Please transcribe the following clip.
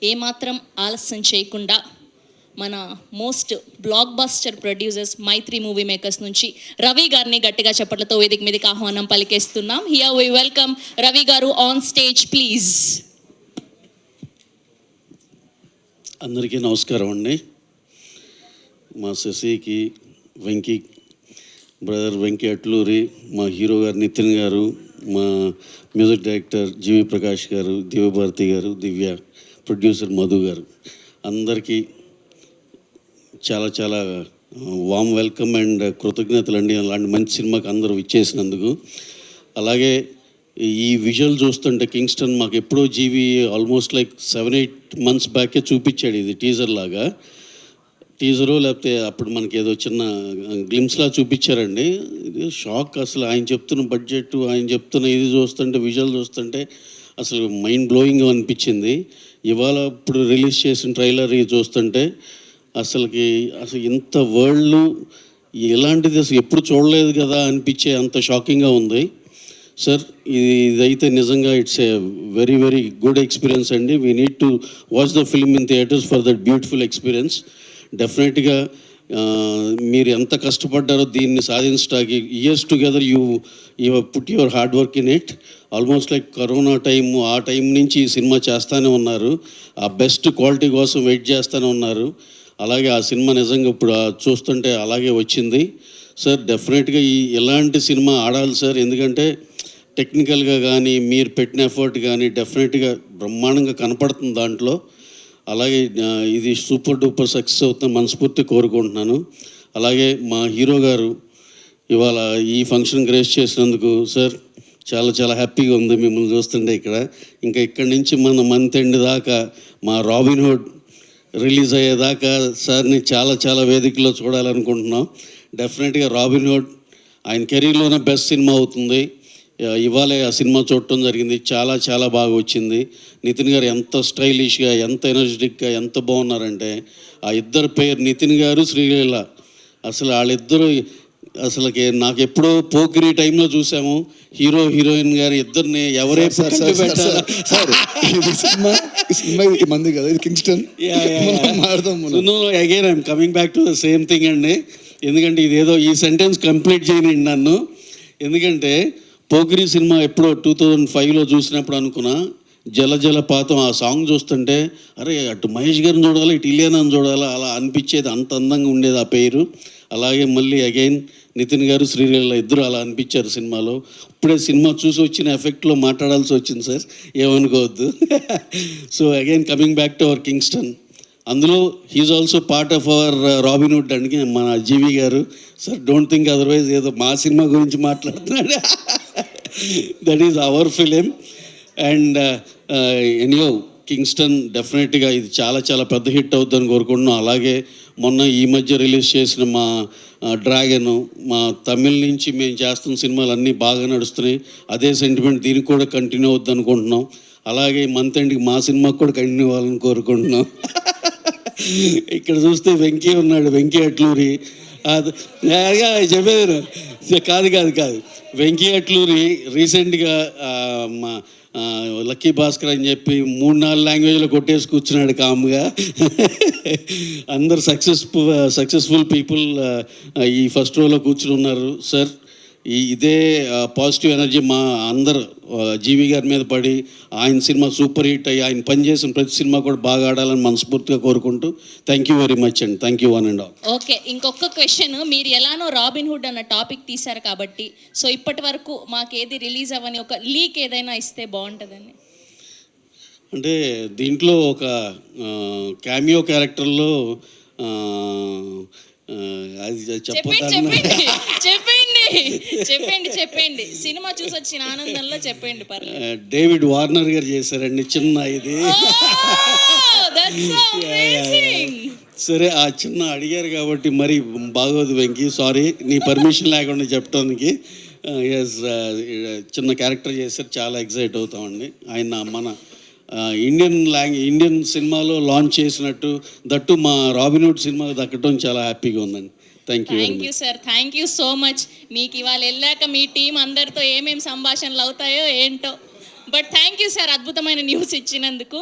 ఏమాత్రం ఆలస్యం చేయకుండా మన మోస్ట్ బ్లాక్ బస్టర్ ప్రొడ్యూసర్స్ మైత్రి మూవీ మేకర్స్ నుంచి రవి గారిని గట్టిగా చప్పట్లతో వేదిక మీదకి ఆహ్వానం పలికేస్తున్నాం. హియర్ వి వెల్కమ్ రవి గారు ఆన్ స్టేజ్ ప్లీజ్. అందరికీ నమస్కారం అండి. మా శశికి, వెంకీ బ్రదర్ వెంకీ అట్లూరి, మా హీరో గారు నితిన్ గారు, మా మ్యూజిక్ డైరెక్టర్ జీవి ప్రకాష్ గారు, దివ్యభారతి గారు, దివ్య ప్రొడ్యూసర్ మధు గారు, అందరికీ చాలా చాలా వామ్ వెల్కమ్ అండ్ కృతజ్ఞతలు అండి. అలాంటి మంచి సినిమాకి అందరూ ఇచ్చేసినందుకు. అలాగే ఈ విజువల్ చూస్తుంటే కింగ్స్టన్ మాకు ఎప్పుడో జీవి ఆల్మోస్ట్ లైక్ 7-8 months బ్యాకే చూపించాడు. ఇది టీజర్ లాగా, టీజరు లేకపోతే అప్పుడు మనకి ఏదో చిన్న గ్లిమ్స్లా చూపించారండి. ఇది షాక్ అసలు. ఆయన చెప్తున్న బడ్జెట్, ఆయన చెప్తున్న ఇది చూస్తుంటే, విజువల్ చూస్తుంటే అసలు మైండ్ బ్లోయింగ్ అనిపించింది. ఇవాళ ఇప్పుడు రిలీజ్ చేసిన ట్రైలర్ ఇది చూస్తుంటే అసలు ఇంత వరల్డ్ ఇలాంటిది అసలు ఎప్పుడు చూడలేదు కదా అనిపించే అంత షాకింగ్గా ఉంది సార్. ఇదైతే నిజంగా it's a very very good experience అండి. We need to watch the film in theatres for that beautiful experience. డెఫినెట్గా మీరు ఎంత కష్టపడ్డారో దీన్ని సాధించడానికి. Years together you put your hard work in it. Almost like corona time, ఆ time నుంచి ఈ సినిమా చేస్తూనే ఉన్నారు. ఆ బెస్ట్ క్వాలిటీ కోసం వెయిట్ చేస్తూనే ఉన్నారు. అలాగే ఆ సినిమా నిజంగా ఇప్పుడు చూస్తుంటే అలాగే వచ్చింది సార్. డెఫినెట్గా ఎలాంటి సినిమా ఆడాలి సార్, ఎందుకంటే టెక్నికల్గా కానీ మీరు పెట్టిన ఎఫర్ట్ కానీ డెఫినెట్గా బ్రహ్మాండంగా కనపడుతుంది దాంట్లో. అలాగే ఇది సూపర్ డూపర్ సక్సెస్ అవుతుంది మనస్ఫూర్తి కోరుకుంటున్నాను. అలాగే మా హీరో గారు ఇవాళ ఈ ఫంక్షన్ గ్రేస్ చేసినందుకు సార్ చాలా చాలా హ్యాపీగా ఉంది మిమ్మల్ని చూస్తుంటే ఇక్కడ. ఇంకా ఇక్కడి నుంచి మన మంత్ ఎండ్ దాకా మా రాబిన్హుడ్ రిలీజ్ అయ్యేదాకా సార్ని చాలా చాలా వేదికలో చూడాలనుకుంటున్నాం. డెఫినెట్గా రాబిన్హుడ్ ఆయన కెరీర్లోనే బెస్ట్ సినిమా అవుతుంది. ఇవాళే ఆ సినిమా చూడటం జరిగింది. చాలా చాలా బాగా వచ్చింది. నితిన్ గారు ఎంత స్టైలిష్గా, ఎంత ఎనర్జెటిక్గా, ఎంత బాగున్నారంటే ఆ ఇద్దరు పేరు నితిన్ గారు, శ్రీలీల, అసలు వాళ్ళిద్దరూ అసలుకి నాకు ఎప్పుడో పోకిరి టైంలో చూసాము. హీరో హీరోయిన్ గారు ఇద్దరిని ఎవరే మంది కదా ఇది Kingston. Again I'm coming back to the same thing అండి. ఎందుకంటే ఇదేదో ఈ సెంటెన్స్ కంప్లీట్ చేయనండి నన్ను. ఎందుకంటే పోకిరి సినిమా ఎప్పుడో 2005లో చూసినప్పుడు అనుకున్నా, జల జలపాతం ఆ సాంగ్ చూస్తుంటే అరే అటు మహేష్ గారిని చూడాలి, ఇటు ఇలియానాని చూడాలి, అలా అనిపించేది. అంత అందంగా ఉండేది ఆ పేరు. అలాగే మళ్ళీ అగైన్ నితిన్ గారు, శ్రీలీల ఇద్దరు అలా అనిపించారు సినిమాలో. ఇప్పుడే సినిమా చూసి వచ్చిన ఎఫెక్ట్లో మాట్లాడాల్సి వచ్చింది సార్, ఏమనుకోవద్దు. So again coming back to our Kingston, అందులో he's also part of our Robinhood అండి మన జీవి గారు. సార్ డోంట్ థింక్ అదర్వైజ్ ఏదో మా సినిమా గురించి మాట్లాడుతున్నాడు. That is our film. And anyhow Kingston డెఫినెట్గా ఇది చాలా చాలా పెద్ద హిట్ అవుతుందని కోరుకుంటున్నాం. అలాగే మొన్న ఈ మధ్య రిలీజ్ చేసిన మా డ్రాగన్, మా తమిళ్ నుంచి మేము చేస్తున్న సినిమాలు అన్నీ బాగా నడుస్తున్నాయి. అదే సెంటిమెంట్ దీనికి కూడా కంటిన్యూ అవుద్ది అనుకుంటున్నాం. అలాగే మంత్ ఎండ్కి మా సినిమాకి కూడా కంటిన్యూ అవ్వాలని కోరుకుంటున్నాం. ఇక్కడ చూస్తే వెంకీ ఉన్నాడు, వెంకీ అట్లూరి. చెప్పేది కాదు కాదు కాదు వెంకీ అట్లూరి రీసెంట్గా మా లక్కీ భాస్కర్ అని చెప్పి 3-4 లాంగ్వేజ్లో కొట్టేసి కూర్చున్నాడు కామ్గా. అందరు సక్సెస్ఫుల్ పీపుల్ ఈ ఫస్ట్ రోలో కూర్చుని ఉన్నారు సార్. ఇదే పాజిటివ్ ఎనర్జీ మా అందరు జీవి గారి మీద పడి ఆయన సినిమా సూపర్ హిట్ అయ్యి ఆయన పనిచేసిన ప్రతి సినిమా కూడా బాగా ఆడాలని మనస్ఫూర్తిగా కోరుకుంటూ థ్యాంక్ యూ వెరీ మచ్ అండి. Thank you one and all. Okay, ఇంకొక క్వశ్చన్. మీరు ఎలానో రాబిన్హుడ్ అన్న టాపిక్ తీశారు కాబట్టి, సో ఇప్పటి వరకు మాకేది రిలీజ్ అవ్వని ఒక లీక్ ఏదైనా ఇస్తే బాగుంటుందని. అంటే దీంట్లో ఒక క్యామియో క్యారెక్టర్లో అది చెప్పండి చెప్పండి సినిమా చూసి వచ్చిన ఆనందంలో చెప్పండి. డేవిడ్ వార్నర్ గారు చేశారండి చిన్న ఇది. సరే ఆ చిన్న అడిగారు కాబట్టి మరి బాగోదు వెంకీ, సారీ నీ పర్మిషన్ లేకుండా చెప్పడానికి. ఎస్ చిన్న క్యారెక్టర్ చేశారు, చాలా ఎక్సైట్ అవుతామండి. ఆయన మన ఇండియన్ సినిమాలో లాంచ్ చేసినట్టు, దట్టు మా రాబిన్హుడ్ సినిమాకి దక్కడం చాలా హ్యాపీగా ఉందండి. Thank you sir, thank you so much. మీకు ఇవాళ వెళ్ళాక మీ టీం అందరితో ఏమేమి సంభాషణలు అవుతాయో ఏంటో, బట్ థ్యాంక్ యూ సార్ అద్భుతమైన న్యూస్ ఇచ్చినందుకు.